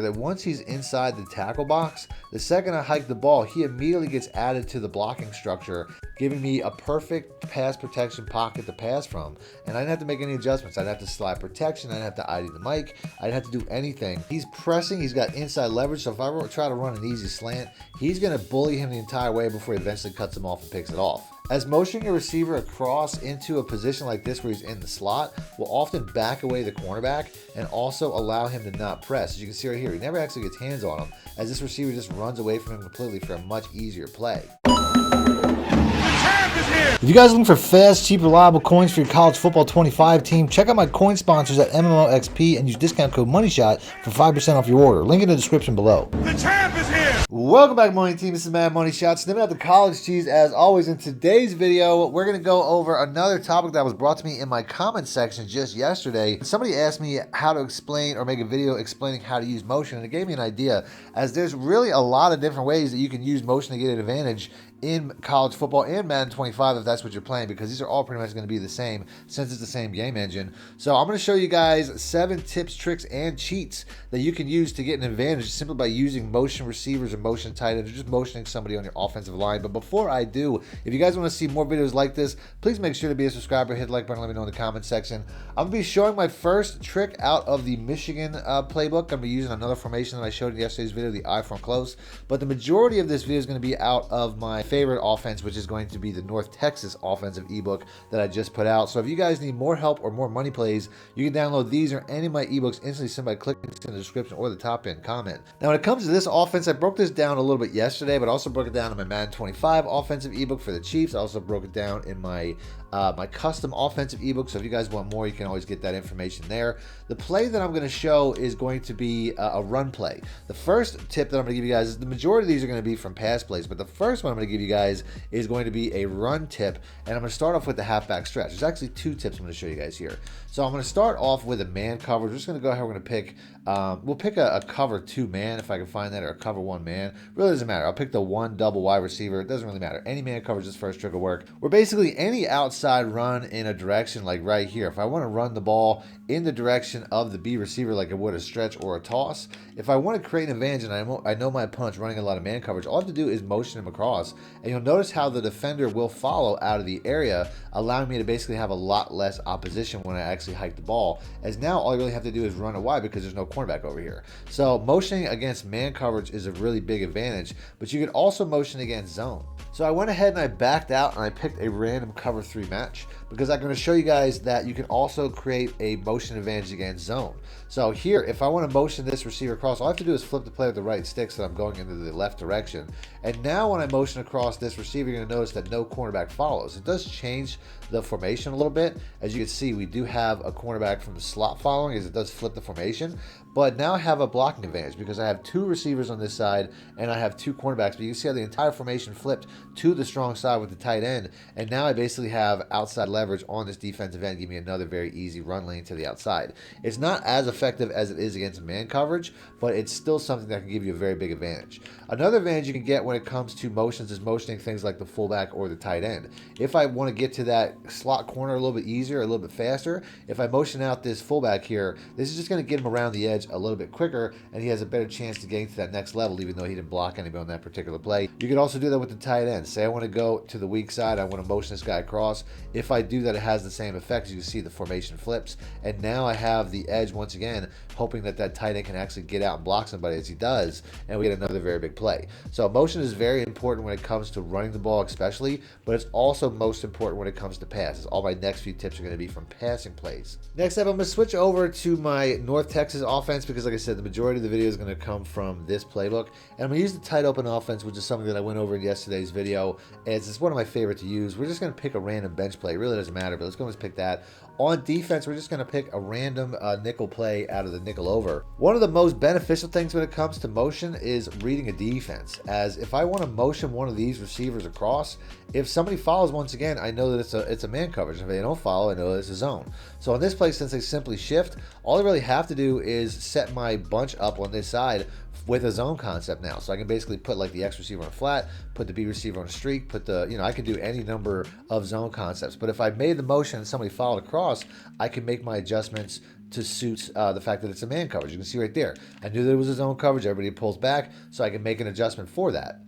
that once he's inside the tackle box, the second I hike the ball, he immediately gets added to the blocking structure, giving me a perfect pass protection pocket to pass from. And I didn't have to make any adjustments. I didn't have to slide protection. I didn't have to ID the mic. I didn't have to do anything. He's pressing. He's got inside leverage. So if I try to run an easy slant, he's going to bully him the entire way before he eventually cuts him off and picks it off. As motioning a receiver across into a position like this where he's in the slot will often back away the cornerback and also allow him to not press. As you can see right here, he never actually gets hands on him, as this receiver just runs away from him completely for a much easier play. If you guys are looking for fast, cheap, reliable coins for your college football 25 team, check out my coin sponsors at MMOXP and use discount code MONEYSHOT for 5% off your order. Link in the description below. The champ is here! Welcome back, Money Team. This is Madden Money Shot, snipping out the college cheese as always. In today's video, we're going to go over another topic that was brought to me in my comments section just yesterday. Somebody asked me how to explain or make a video explaining how to use motion, and it gave me an idea, as there's really a lot of different ways that you can use motion to get an advantage in college football and Madden 25 if that's what you're playing, because these are all pretty much going to be the same since it's the same game engine. So I'm going to show you guys 7 tips, tricks, and cheats that you can use to get an advantage simply by using motion receivers or motion tight ends or just motioning somebody on your offensive line. But before I do, if you guys want to see more videos like this, please make sure to be a subscriber, hit the like button, let me know in the comment section. I'm going to be showing my first trick out of the Michigan playbook. I'm going to be using another formation that I showed in yesterday's video, the I from close. But the majority of this video is going to be out of my favorite offense, which is going to be the North Texas offensive ebook that I just put out. So if you guys need more help or more money plays, you can download these or any of my ebooks instantly simply by clicking in the description or the top pinned comment. Now, when it comes to this offense, I broke this down a little bit yesterday, but also broke it down in my Madden 25 offensive ebook for the Chiefs. I also broke it down in my my custom offensive ebook. So if you guys want more, you can always get that information there. The play that I'm going to show is going to be a run play. The first tip that I'm going to give you guys is the majority of these are going to be from pass plays, but the first one I'm going to give you guys is going to be a run tip, and I'm going to start off with the halfback stretch. There's actually 2 tips I'm going to show you guys here. So I'm going to start off with a man coverage. We're just going to go ahead. We're going to pick, we'll pick a cover 2 man if I can find that, or a cover 1 man. Really doesn't matter. I'll pick the 1 double wide receiver. It doesn't really matter. Any man coverage, this first trick will work. We're basically any outside run in a direction like right here. If I want to run the ball in the direction of the B receiver like I would a stretch or a toss, if I want to create an advantage and I know my opponent's running a lot of man coverage, all I have to do is motion him across, and you'll notice how the defender will follow out of the area, allowing me to basically have a lot less opposition when I actually hike the ball, as now all I really have to do is run it wide because there's no cornerback over here. So motioning against man coverage is a really big advantage, but you can also motion against zone. So I went ahead and I backed out and I picked a random cover 3 match because I'm going to show you guys that you can also create a motion advantage against zone. So here, if I want to motion this receiver across, all I have to do is flip the play with the right stick so that I'm going into the left direction. And now when I motion across this receiver, you're going to notice that no cornerback follows. It does change the formation a little bit. As you can see, we do have a cornerback from the slot following, as it does flip the formation. But now I have a blocking advantage because I have 2 receivers on this side and I have 2 cornerbacks. But you can see how the entire formation flipped to the strong side with the tight end. And now I basically have outside leverage on this defensive end, giving me another very easy run lane to the outside. It's not as effective as it is against man coverage, but it's still something that can give you a very big advantage. Another advantage you can get when it comes to motions is motioning things like the fullback or the tight end. If I want to get to that slot corner a little bit easier, a little bit faster, if I motion out this fullback here, this is just going to get him around the edge a little bit quicker, and he has a better chance to get to that next level, even though he didn't block anybody on that particular play. You can also do that with the tight end. Say I want to go to the weak side, I want to motion this guy across. If I do that, it has the same effect. As you can see, the formation flips, and now I have the edge once again, hoping that that tight end can actually get out and block somebody, as he does, and we get another very big play. So motion is very important when it comes to running the ball especially, but it's also most important when it comes to passes. All my next few tips are going to be from passing plays. Next up, I'm going to switch over to my North Texas offense because, like I said, the majority of the video is going to come from this playbook, and I'm going to use the tight open offense, which is something that I went over in yesterday's video, as it's one of my favorite to use. We're just going to pick a random bench play. It really doesn't matter, but let's go and pick that. On defense, we're just going to pick a random nickel play out of the nickel over. One of the most beneficial things when it comes to motion is reading a defense, as if I want to motion one of these receivers across, if somebody follows, once again, I know that it's a man coverage. If they don't follow, I know that it's a zone. So on this play, since they simply shift, all I really have to do is set my bunch up on this side with a zone concept now. So I can basically put like the X receiver on a flat, put the B receiver on a streak, put the, I can do any number of zone concepts. But if I made the motion and somebody followed across, I can make my adjustments to suit the fact that it's a man coverage. You can see right there. I knew that it was a zone coverage. Everybody pulls back, so I can make an adjustment for that.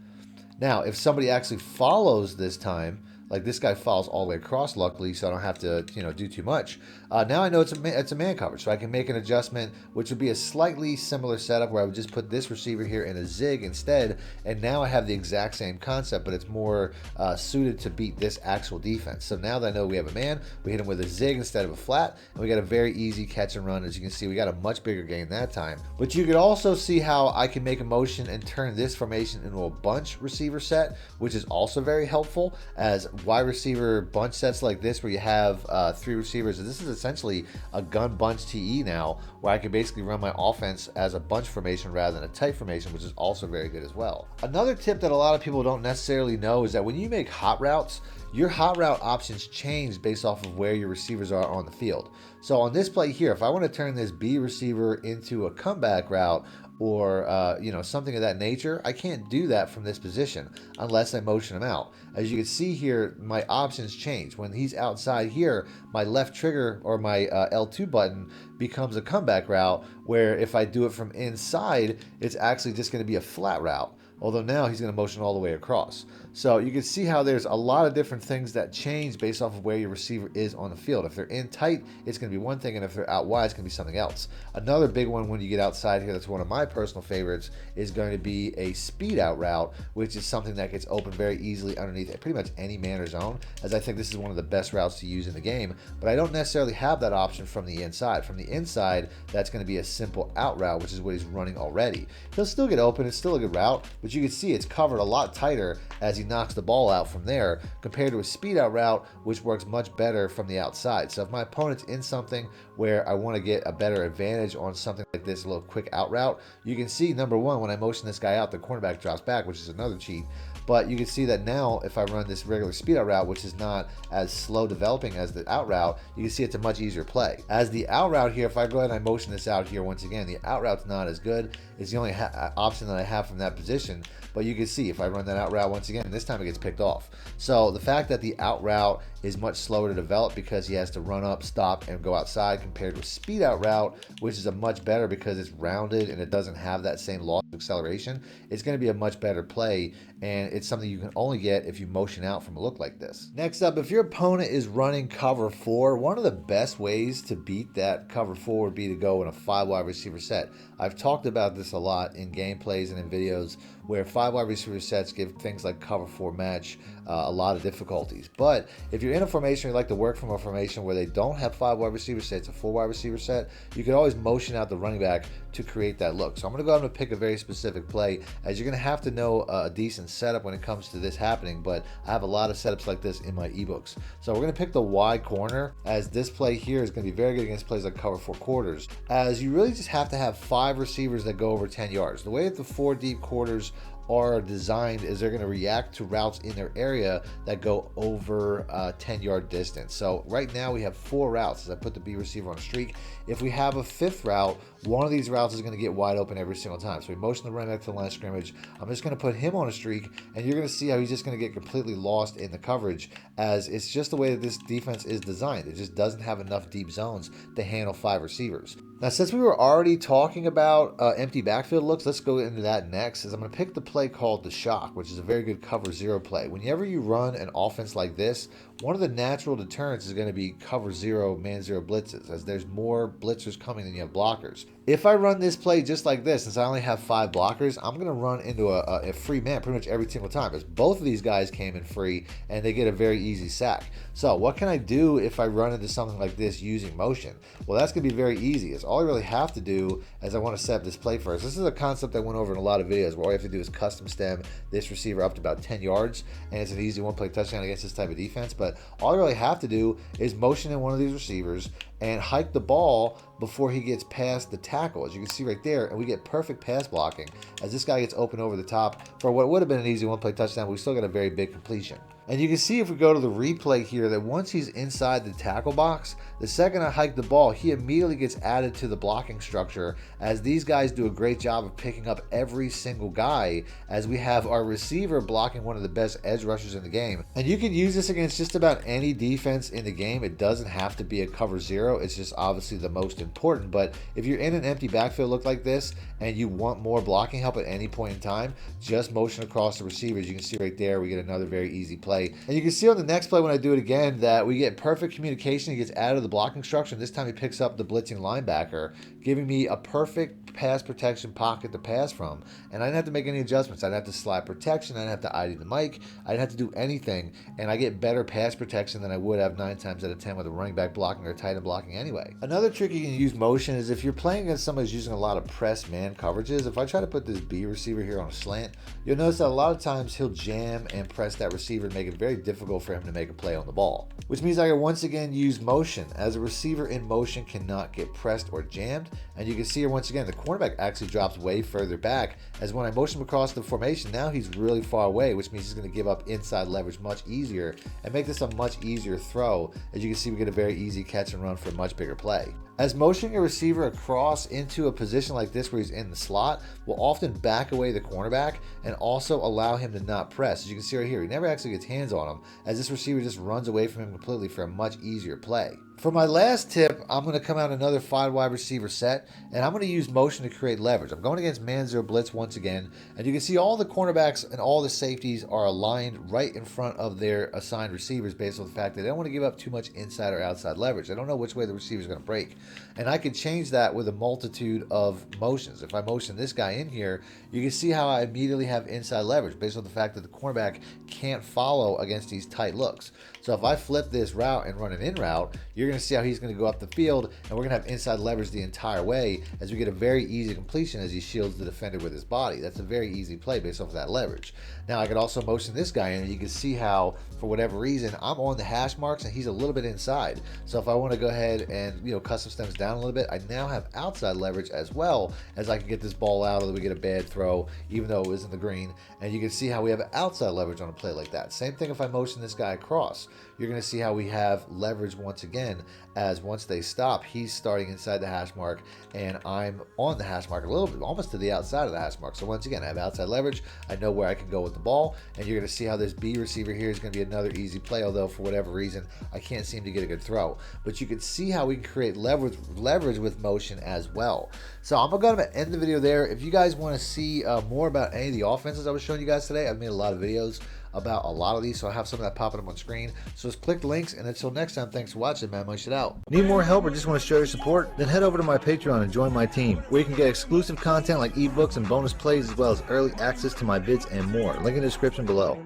Now, if somebody actually follows this time, like this guy follows all the way across, luckily, so I don't have to, do too much. Now I know it's a man coverage, so I can make an adjustment, which would be a slightly similar setup where I would just put this receiver here in a zig instead, and now I have the exact same concept, but it's more suited to beat this actual defense. So now that I know we have a man, we hit him with a zig instead of a flat, and we got a very easy catch and run. As you can see, we got a much bigger gain that time. But you could also see how I can make a motion and turn this formation into a bunch receiver set, which is also very helpful, as wide receiver bunch sets like this where you have 3 receivers. This is essentially a gun bunch TE now, where I can basically run my offense as a bunch formation rather than a tight formation, which is also very good as well. Another tip that a lot of people don't necessarily know is that when you make hot routes, your hot route options change based off of where your receivers are on the field. So on this play here, if I want to turn this B receiver into a comeback route or something of that nature, I can't do that from this position unless I motion him out. As you can see here, my options change. When he's outside here, my left trigger or my L2 button becomes a comeback route, where if I do it from inside, it's actually just going to be a flat route. Although now he's going to motion all the way across. So you can see how there's a lot of different things that change based off of where your receiver is on the field. If they're in tight, it's going to be one thing, and if they're out wide, it's going to be something else. Another big one when you get outside here, that's one of my personal favorites, is going to be a speed out route, which is something that gets open very easily underneath pretty much any man or zone, as I think this is one of the best routes to use in the game. But I don't necessarily have that option from the inside. From the inside, that's going to be a simple out route, which is what he's running already. He'll still get open. It's still a good route, but you can see it's covered a lot tighter as he knocks the ball out from there, compared to a speed out route, which works much better from the outside. So if my opponent's in something where I want to get a better advantage on something like this, a little quick out route, you can see, number one, when I motion this guy out, the cornerback drops back, which is another cheat. But you can see that now if I run this regular speed out route, which is not as slow developing as the out route, you can see it's a much easier play. As the out route here, if I go ahead and I motion this out here once again, the out route's not as good. It's the only option that I have from that position. But you can see if I run that out route once again, this time it gets picked off. So the fact that the out route is much slower to develop because he has to run up, stop, and go outside, compared to a speed out route, which is a much better because it's rounded and it doesn't have that same loss of acceleration, it's going to be a much better play, and it's something you can only get if you motion out from a look like this. Next up, if your opponent is running cover 4, one of the best ways to beat that cover 4 would be to go in a 5 wide receiver set. I've talked about this a lot in gameplays and in videos where 5 wide receiver sets give things like cover 4 match a lot of difficulties. But if you're in a formation, you like to work from a formation where they don't have 5 wide receiver sets, a 4 wide receiver set, you can always motion out the running back to create that look. So I'm going to go ahead and pick a very specific play, as you're going to have to know a decent setup when it comes to this happening, but I have a lot of setups like this in my ebooks. So we're going to pick the wide corner, as this play here is going to be very good against plays like cover 4 quarters, as you really just have to have 5 receivers that go over 10 yards. The way that the 4 deep quarters are designed is they're going to react to routes in their area that go over 10-yard distance. So right now we have 4 routes as I put the B receiver on a streak. If we have a 5th route, one of these routes is going to get wide open every single time. So we motion the running back to the line of scrimmage. I'm just going to put him on a streak, and you're going to see how he's just going to get completely lost in the coverage, as it's just the way that this defense is designed. It just doesn't have enough deep zones to handle 5 receivers. Now, since we were already talking about empty backfield looks, let's go into that next, as I'm going to pick the play called the shock, which is a very good cover 0 play. Whenever you run an offense like this, one of the natural deterrents is going to be cover 0, man 0 blitzes, as there's more blitzers coming than you have blockers. If I run this play just like this, since I only have 5 blockers, I'm going to run into a free man pretty much every single time, as both of these guys came in free and they get a very easy sack. So what can I do if I run into something like this using motion? Well, that's going to be very easy. It's all I really have to do, as I want to set up this play first. This is a concept I went over in a lot of videos, where all you have to do is custom stem this receiver up to about 10 yards, and it's an easy one-play touchdown against this type of defense. But all I really have to do is motion in one of these receivers and hike the ball before he gets past the tackle, as you can see right there, and we get perfect pass blocking as this guy gets open over the top for what would have been an easy one-play touchdown, but we still got a very big completion. And you can see if we go to the replay here that once he's inside the tackle box, the second I hike the ball, he immediately gets added to the blocking structure, as these guys do a great job of picking up every single guy, as we have our receiver blocking one of the best edge rushers in the game. And you can use this against just about any defense in the game. It doesn't have to be a cover zero. It's just obviously the most important. But if you're in an empty backfield look like this and you want more blocking help at any point in time, just motion across the receivers. You can see right there we get another very easy play. And you can see on the next play when I do it again that we get perfect communication. He gets out of the blocking structure, and this time he picks up the blitzing linebacker, giving me a perfect pass protection pocket to pass from. And I didn't have to make any adjustments. I didn't have to slide protection. I didn't have to ID the mic. I didn't have to do anything. And I get better pass protection than I would have 9 times out of 10 with a running back blocking or tight end blocking anyway. Another trick you can use motion is if you're playing against somebody who's using a lot of press man coverages. If I try to put this B receiver here on a slant, you'll notice that a lot of times he'll jam and press that receiver and make it very difficult for him to make a play on the ball. Which means I can once again use motion, as a receiver in motion cannot get pressed or jammed. And you can see here once again, the cornerback actually drops way further back, as when I motion him across the formation, now he's really far away, which means he's going to give up inside leverage much easier and make this a much easier throw. As you can see, we get a very easy catch and run for a much bigger play. As motioning a receiver across into a position like this where he's in the slot will often back away the cornerback and also allow him to not press. As you can see right here, he never actually gets hands on him, as this receiver just runs away from him completely for a much easier play. For my last tip, I'm going to come out another 5 wide receiver set, and I'm going to use motion to create leverage. I'm going against man zero blitz once again, and you can see all the cornerbacks and all the safeties are aligned right in front of their assigned receivers based on the fact that they don't want to give up too much inside or outside leverage. They don't know which way the receiver is going to break. And I can change that with a multitude of motions. If I motion this guy in here, you can see how I immediately have inside leverage based on the fact that the cornerback can't follow against these tight looks. So if I flip this route and run an in route, you're going to see how he's going to go up the field, and we're going to have inside leverage the entire way, as we get a very easy completion as he shields the defender with his body. That's a very easy play based off of that leverage. Now I could also motion this guy in, and you can see how, for whatever reason, I'm on the hash marks and he's a little bit inside. So if I want to go ahead and custom stems down a little bit, I now have outside leverage as well, as I can get this ball out, or we get a bad throw even though it was in the green. And you can see how we have outside leverage on a play like that. Same thing if I motion this guy across. You're going to see how we have leverage once again, as once they stop, he's starting inside the hash mark and I'm on the hash mark a little bit, almost to the outside of the hash mark. So once again, I have outside leverage. I know where I can go with the ball, and you're going to see how this B receiver here is going to be another easy play, although for whatever reason, I can't seem to get a good throw. But you can see how we can create leverage with motion as well. So I'm going to end the video there. If you guys want to see more about any of the offenses I was showing you guys today, I've made a lot of videos about a lot of these, so I have some of that popping up on screen. So just click the links, and until next time, thanks for watching, man. Much it out. Need more help or just want to show your support? Then head over to my Patreon and join my team, where you can get exclusive content like ebooks and bonus plays, as well as early access to my vids and more. Link in the description below.